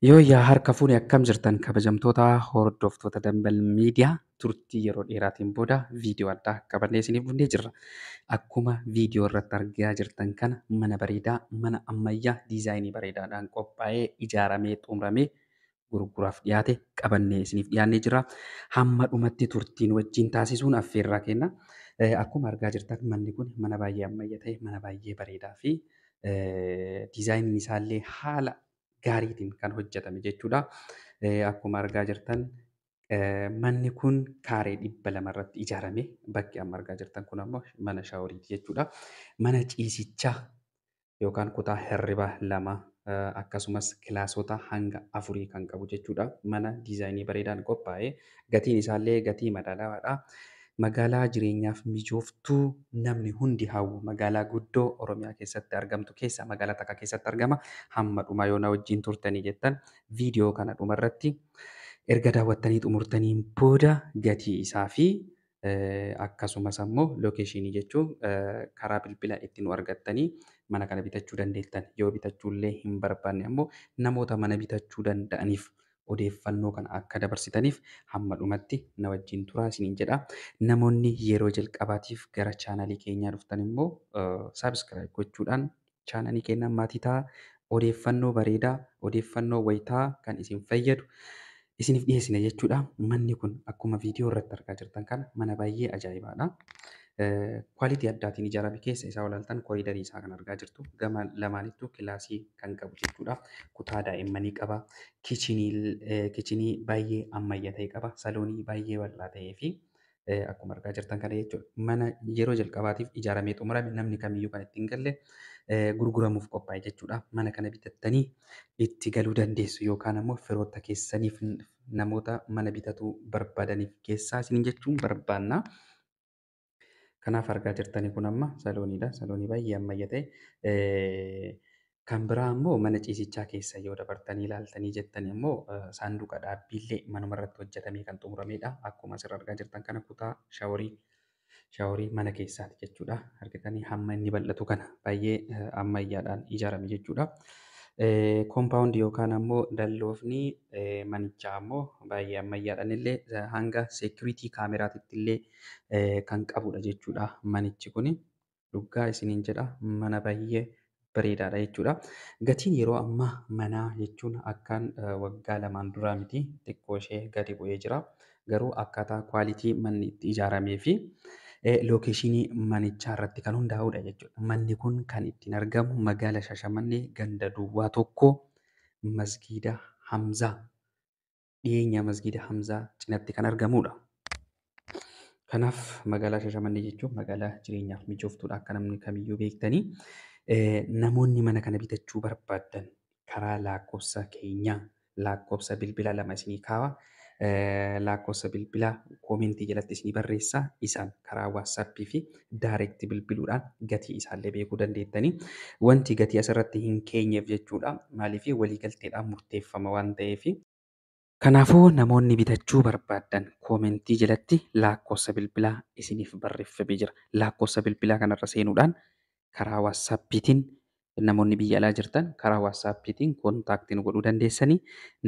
Yoo yaa harka fuune akkam jirtan kabajamtoota hordoftoota Dambal Miidiyaa turtii yeroo dheeraatiin booda viidiyoo addaa qabannee isiniif dhufnee jirra. Akkuma viidiyoo irratti argaa jirtan kana mana bareedaa, mana ammayyaa diizaayinii bareedaadhaan qophaa'ee ijaaramee xumuramee gurguraaf dhiyaate qabannee isiniif dhiyaannee jira. Hamma dhumatti turtiin wajjin taasisuun affeerraa kenna. Akkuma argaa jirtan manni kun mana baay'ee ammayyaa ta'e, mana baay'ee bareedaa fi diizaayiniin isaallee haala gaariitiin kan hojjetame jechuudha. Akkuma argaa jirtan manni kun kaaree 200 irratti ijaarame. Bakki amma argaa jirtan kun ammoo mana shaaworiiti jechuudha. Mana ciisichaa yookaan kutaa hirribaa 2 akkasumas kilaasota hanga 4 kan qabu jechuudha. Mana diizaayinii bareedaan qophaa'e. Gatiin isaallee gatii madaalawaadha. Magaalaa jireenyaaf mijooftuu namni hundi hawwu magaalaa guddoo Oromiyaa keessatti argamtu keessa magaalaa takka keessatti argama. Hamma dhuma yoo na wajjin turtanii jettan viidiyoo kana dhumarratti erga daawwattanii xumurtaniin booda gatii isaa fi akkasumas ammoo lookeeshinii jechuun karaa bilbila itti nu argattanii mana kana bitachuu dandeettan. Yoo bitachuullee hin barbaanne ammoo namoota mana bitachuu danda'aniif odeeffannoo kana akka dabarsitaniif hamma dhumatti na wajjin turaa isiniin jedha. Namoonni yeroo jalqabaatiif gara chaanalii keenyaa dhuftan immoo saabskiraayib gochuudhaan chaanalii keenyaan maatii ta'a. Odeeffannoo bareedaa, odeeffannoo wayitaa kan isin fayyadu isiniif dhiyeessina jechuudha. Manni kun akkuma viidiyoo irratti argaa jirtan kana mana baay'ee ajaa'ibaadha. Kwaalitii addaatiin ijaarame keessa isaa olaaltan koriidarii isaa kan argaa jirtu gama lamaanittuu kilaasii kan qabu jechuudha. Kutaa daa'immanii qaba. Kichinii baay'ee ammayyaa ta'e qaba. Saloonii baay'ee bal'aa ta'ee fi akkuma argaa jirtan kana jechuudha. Mana yeroo jalqabaatiif ijaaramee xumurame namni kamiyyuu kan ittiin galle gurguramuuf qophaa'e jechuudha. Mana kana bitattanii itti galuu dandeessu yookaan ammoo firoota keessaniif namoota mana bitachuu barbaadaniif keessaa isiniin jechuun barbaanna. Kanaaf argaa jirtani kun amma salooniidha. Saloonii baay'ee ammayyaa ta'e. Kan biraa immoo mana ciisichaa keessa yoo dabartanii ilaaltanii jettani immoo saanduqa dhaabbiillee manuma irratti hojjetamee kan xumuramedha. Akkuma asirra argaa jirtan kana kutaa shaaworii mana keessaati jechuudha. Argitanii hamma inni bal'atu kana baay'ee ammayyaadhaan ijaarame jechuudha. Koompaawundi yookaan ammoo dalloofni manichaa ammoo baay'ee ammayyaadhaan illee hanga seekuriitii kaameraatitti illee kan qabudha jechuudha. Manichi kun dhugaa isiniin jedha mana baay'ee bareedaadha jechuudha. Gatiin yeroo ammaa manaa jechuun akkaan waggaa lamaan duraa miti xiqqoo ishee gadi bu'ee jira. Garuu akkaataa kwaalitii manni itti ijaaramee fi lookeeshinii manichaa irratti kan hundaa'udha jechuudha. Manni kun kan ittiin argamu magaala Shashamannee ganda duwwaa tokko masgiida Hamzaa dhiyeenya masgiida Hamzaa cinatti kan argamudha. Kanaaf magaalaa Shashamannee jechuun magaalaa jireenyaaf mijooftuudha akka namni kamiyyuu beektanii. Namoonni mana kana bitachuu barbaadan karaa lakkoofsa keenyaa lakkoofsa bilbila 2 isinii kaa'a. Lakkoofsa bilbilaa koomentii jalatti isinii barreessa. Isaan karaa waatsaappii fi daayirektii bilbiluudhaan gatii isaallee beekuu dandeettanii. Wanti gatii asirratti hin keenyeef jechuudha. Maaliif waliigalteedhaan murteeffama waan ta'eef. Kanaafuu namoonni bitachuu barbaadan koomentii jalatti lakkoofsa bilbilaa isiniif barreeffamee jira. Lakkoofsa bilbilaa kanarra seenuudhaan karaa waatsaappiitiin namoonni biyya alaa jirtan karaa waatsaappiitiin koontaaktii nu godhuu dandeessanii.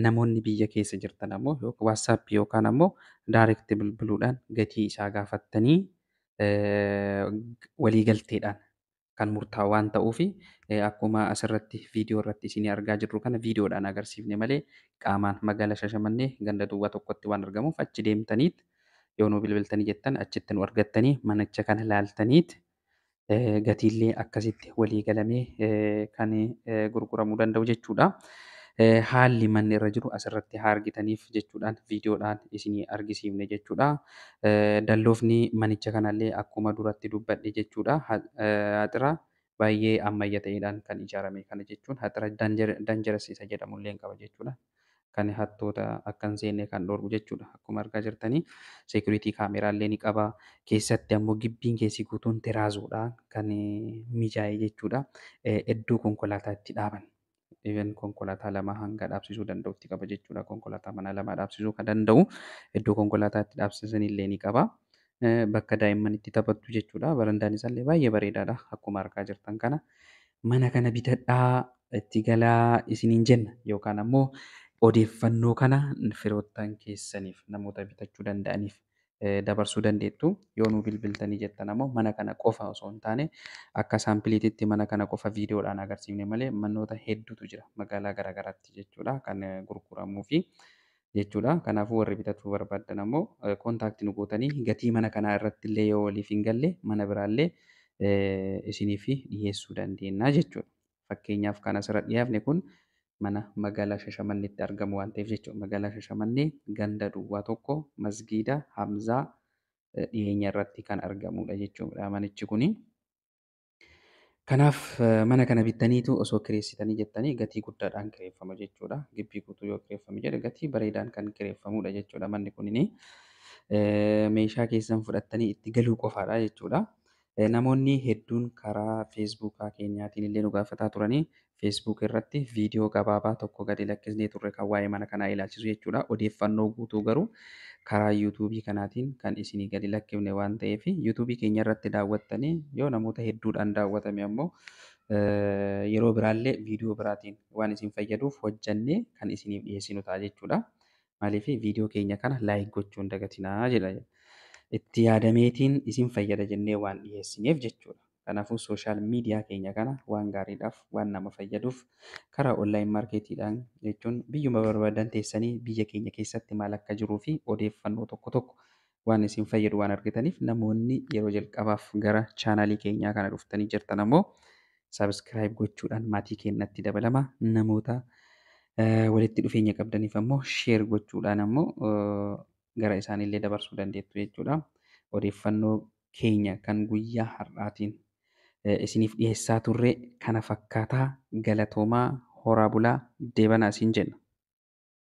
Namoonni biyya keessa jirtan ammoo waatsaappii yookaan ammoo daayirektii bilbiluudhaan gatii isaa gaafattanii waliigalteedhaan kan murtaa'u waan ta'uufi akkuma asirratti viidiyoo irratti isinii argaa jirru kana viidiyoodhaan agarsiifne malee qaamaan magaalaa Shashamannee ganda duwwaa tokkotti waan argamuuf achi deemtaniit yoo nu bilbiltanii jettan achitti nu argattanii manicha kana laaltaniit gatiillee akkasitti walii galamee kan gurguramuu danda'u jechuudha. Haalli manni irra jiru asirratti haa argitaniif jechuudhaan viidiyoodhaan isinii argisiifne jechuudha. Dalloofni manicha kanallee akkuma duratti dubbadhe jechuudha. Haxira baay'ee ammayyaa ta'eedhaan kan ijaarame kana jechuun haxira danjaras isa jedhamullee qaba jechuudha. Kan hattoota akka hin seenne kan dhorku jechuudha. Akkuma argaa jirtanii seekuriitii kaameraallee ni qaba. Keessatti ammoo gibbiin keessi guutuun teraazoodhaan kan mijaa'e jechuudha. Iddoo konkolaataa itti dhaaban. Even konkolaataa 2 hanga dhaabsisuu danda'utti qaba jechuudha. Konkolaataa mana 2 dhaabsisuu kan danda'u iddoo konkolaataa itti dhaabsisanillee ni qaba. Bakka daa'imman itti taphattu jechuudha. Barandaan isaallee baay'ee bareedaadha. Akkuma argaa jirtan kana mana kana bitadhaa itti galaa isiniin jenna yookaan ammoo odeeffannoo kana firoottan keessaniif namoota bitachuu danda'aniif dabarsuu dandeettu. Yoo nu bilbiltanii jettan ammoo mana kana qofa osoo hin taane akka saampiliititti mana kana qofa viidiyoodhaan agarsiifne malee manoota hedduutu jira magaalaa garaagaraatti jechuudha kan gurguramuu fi jechuudha. Kanaafuu warri bitachuu barbaadan ammoo kontaaktii nu gootanii gatii mana kanaa irratti illee yoo waliif hin galle mana biraallee isiniif dhiyeessuu dandeenya jechuudha. Fakkeenyaaf kan asirra dhiyaafne kun mana magaalaa Shashamanneetti argamu waan ta'eef jechuudha. Magaalaa Shashamannee ganda duwwaa tokko masgiida Hamzaa dhiyeenya irratti kan argamudha jechuudha manichi kuni. Kanaaf mana kana bittaniitu osoo kireessitanii jettanii gatii guddaadhaan kireeffama jechuudha. Gibbii guutuu yoo kireeffame jedhe gatii bareedaan kan kireeffamudha jechuudha manni kunini. Meeshaa keessan fudhattanii itti galuu qofaadha jechuudha. Namoonni hedduun karaa feesbuukaa keenyaatiin illee nu gaafataa turanii feesbuuk irratti viidiyoo gabaabaa tokko gadi lakkisnee turre kan waa'ee mana kanaa ilaalchisu jechuudha. Odeeffannoo guutuu garuu karaa yuutuubii kanaatiin kan isinii gadi lakkifne waan ta'eef yuutuubii keenya irratti daawwattanii yoo namoota hedduudhaan daawwatame ammoo yeroo biraallee viidiyoo biraatiin waan isin fayyaduuf hojjannee kan isiniif dhiyeessinu ta'a jechuudha. Maaliif viidiyoo keenya kana laayik gochuun dagatinaa jedha. Itti yaadameetiin isin fayyada jennee waan dhiyeessineef jechuudha. Kanaafuu sooshaal miidiyaa keenya kana waan gaariidhaaf waan nama fayyaduuf karaa onlaayin maarkeetiidhaan jechuun biyyuma barbaadan teessanii biyya keenya keessatti maal akka jiruu fi odeeffannoo tokko tokko waan isin fayyadu waan argitaniif namoonni yeroo jalqabaaf gara chaanaalii keenyaa kana dhuftanii jirtan ammoo saabskiraayib gochuudhaan maatii keenyatti dabalama. Namoota walitti dhufeenya qabdaniif ammoo sheer gochuudhaan ammoo gara isaaniillee dabarsuu dandeettu jechuudha. Odeeffannoo keenya kan guyyaa har'aatiin isiniif dhiyeessaa turre kana fakkaataa galatoomaa horaa bulaa deebanaa isin jenna.